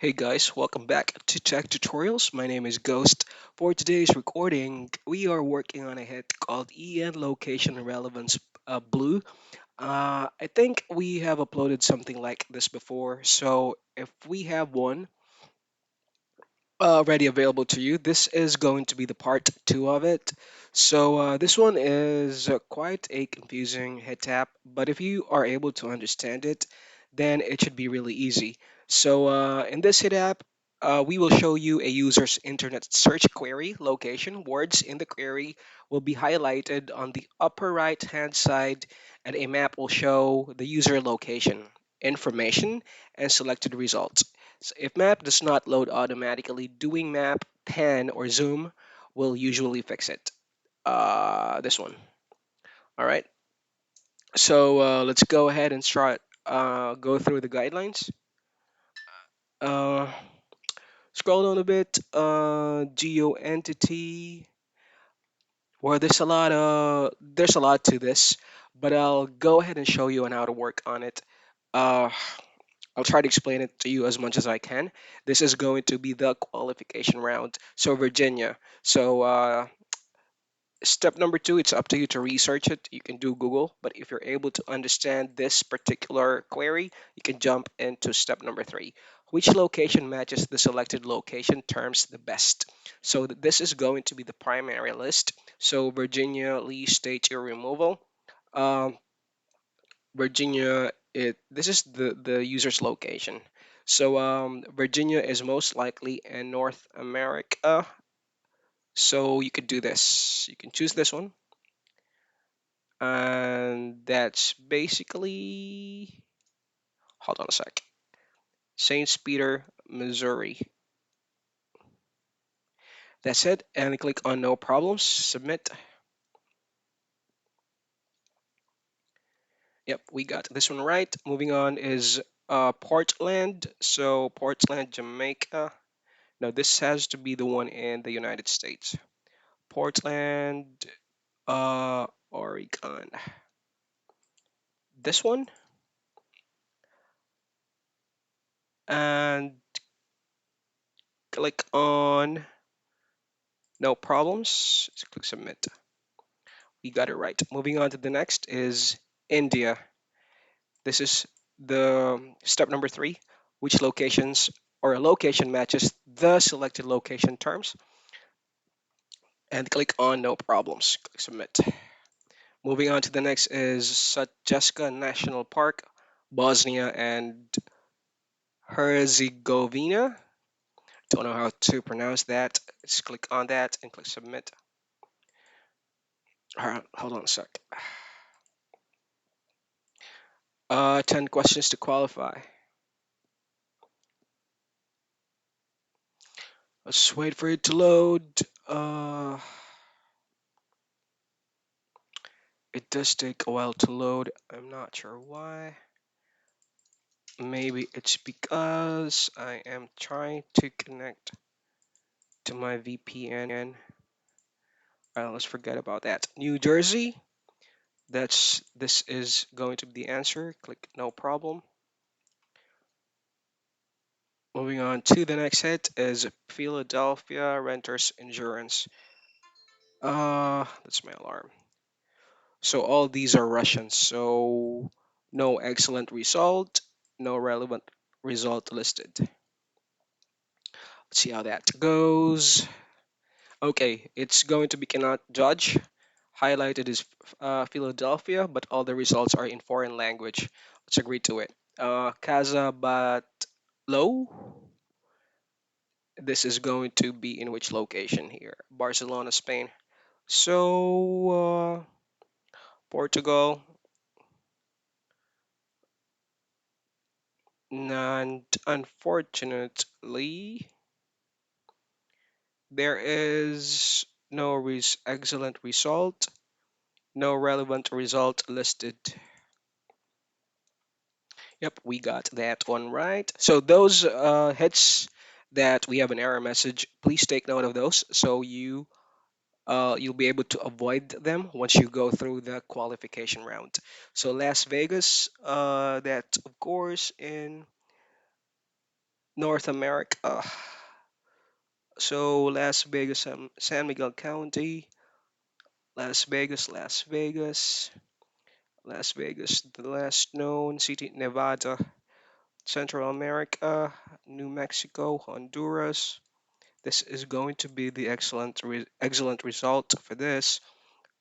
Hey guys, welcome back to Tech Tutorials. My name is Ghost. For today's recording, we are working on a hit called EN Location Relevance Blue. I think we have uploaded something like this before, so if we have one already available to you, this is going to be the part two of it. So this one is quite a confusing HITAPP, but if you are able to understand it, then it should be really easy. So in this HITAPP, we will show you a user's internet search query location. Words in the query will be highlighted on the upper right hand side, and a map will show the user location, information, and selected results. So if map does not load automatically, doing map, pan, or zoom will usually fix it. This one. All right. So let's go ahead and start. Go through the guidelines. Uh, Scroll down a bit. Geo entity. Well, there's a lot to this, but I'll go ahead and show you on how to work on it. Uh, I'll try to explain it to you as much as I can. This is going to be the qualification round. So Virginia. So step number two, it's up to you to research it. You can do Google, but if you're able to understand this particular query, you can jump into step number three. Which location matches the selected location terms the best? So this is going to be the primary list. So Virginia, Lee, state your removal. Um, Virginia, this is the user's location. So Virginia is most likely in North America. So you could do this. You can choose this one, and that's basically. Hold on a sec. Saint Peter, Missouri. That's it, and click on No Problems. Submit. Yep, we got this one right. Moving on is Portland. So Portland, Jamaica. Now this has to be the one in the United States. Portland, Oregon. This one, and click on no problems. Just click submit. We got it right. Moving on to the next is India. This is the step number three, which locations or a location matches the selected location terms, and click on no problems. Click submit. Moving on to the next is Sajevska National Park, Bosnia and Herzegovina. Don't know how to pronounce that. Just click on that and click submit. All right, hold on a sec. 10 questions to qualify. Let's wait for it to load. It does take a while to load. I'm not sure why. Maybe it's because I am trying to connect to my VPN. All right, let's forget about that. New Jersey. This is going to be the answer. Click no problem. Moving on to the next hit is Philadelphia Renters Insurance. That's my alarm. So all these are Russian. So no excellent result, no relevant result listed. Let's see how that goes. Okay, it's going to be cannot judge. Highlighted is Philadelphia, but all the results are in foreign language. Let's agree to it. Casabatlo. This is going to be in which location here? Barcelona, Spain. So Portugal, and unfortunately, there is no excellent result, no relevant result listed. Yep, we got that one right. So those hits that we have an error message, please take note of those so you'll be able to avoid them once you go through the qualification round. So Las Vegas, that of course in North America. So Las Vegas, San Miguel County, Las Vegas, Las Vegas, Las Vegas, the last known city, Nevada, Central America, New Mexico, Honduras. This is going to be the excellent result for this.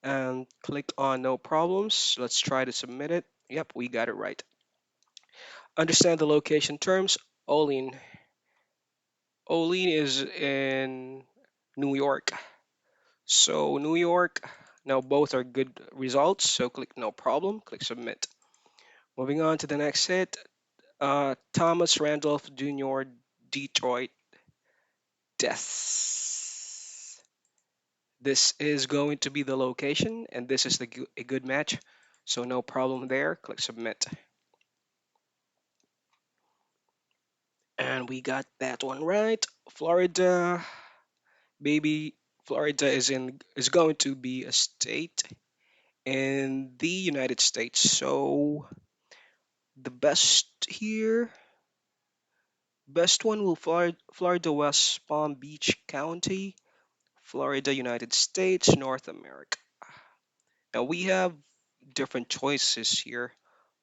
And click on no problems. Let's try to submit it. Yep, we got it right. Understand the location terms. Olean. Olean is in New York. So New York, now both are good results. So click no problem, click submit. Moving on to the next hit, Thomas Randolph Jr. Detroit Death. This is going to be the location, and this is a good match. So no problem there. Click submit. And we got that one right. Florida, baby. Florida is going to be a state in the United States. So the best one will Florida West Palm Beach County, Florida, United States, North America. Now we have different choices here.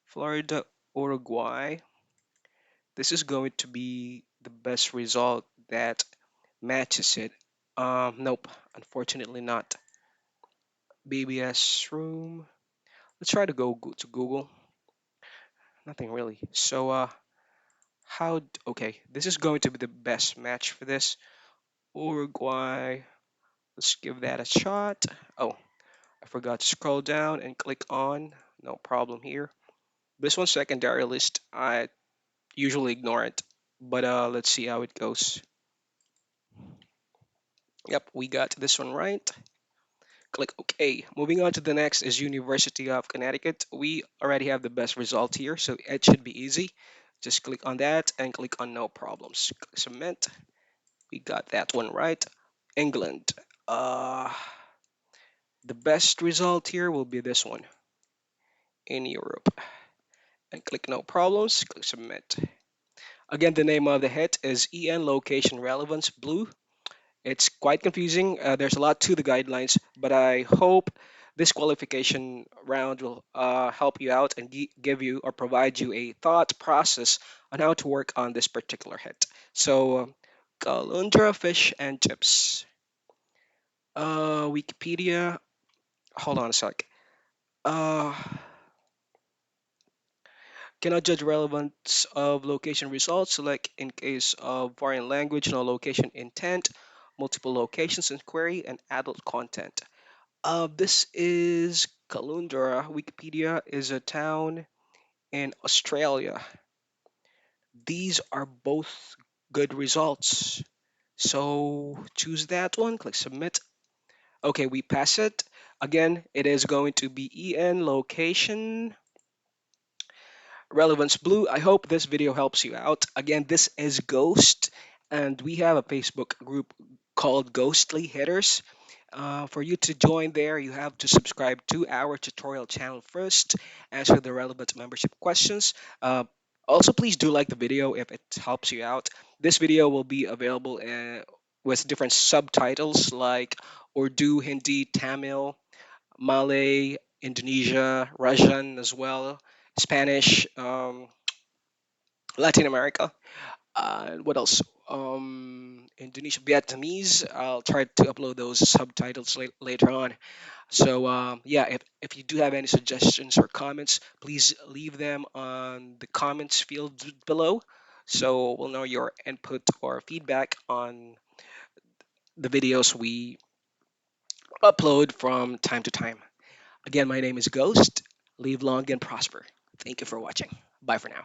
Florida, Uruguay. This is going to be the best result that matches it. Nope, unfortunately not. BBS room. Let's try to go to Google. Nothing really. So okay, this is going to be the best match for this. Uruguay. Let's give that a shot. Oh, I forgot to scroll down and click on. No problem here. This one's secondary list. I usually ignore it, but let's see how it goes. Yep, we got this one right. Click OK. Moving on to the next is University of Connecticut. We already have the best result here, so it should be easy. Just click on that and click on no problems. Click submit. We got that one right. England. Uh, the best result here will be this one in Europe. And click no problems. Click submit. Again, the name of the hit is EN Location Relevance Blue. It's quite confusing. There's a lot to the guidelines, but I hope this qualification round will help you out and give you or provide you a thought process on how to work on this particular hit. So, Calundra fish and chips. Wikipedia. Hold on a sec. Uh, cannot judge relevance of location results. Select in case of foreign language, no location intent, multiple locations in query, and adult content. This is Caloundra. Wikipedia is a town in Australia. These are both good results. So choose that one, click submit. Okay, we pass it. Again, it is going to be EN location Relevance Blue. I hope this video helps you out. Again, this is Ghost, and we have a Facebook group called Ghostly Hitters. For you to join there, you have to subscribe to our tutorial channel first, answer the relevant membership questions. Also, please do like the video if it helps you out. This video will be available with different subtitles like Urdu, Hindi, Tamil, Malay, Indonesia, Russian as well, Spanish, Latin America. What else? Indonesian, Vietnamese. I'll try to upload those subtitles later on. So yeah, if you do have any suggestions or comments, please leave them on the comments field below. So we'll know your input or feedback on the videos we upload from time to time. Again, my name is Ghost. Live long and prosper. Thank you for watching. Bye for now.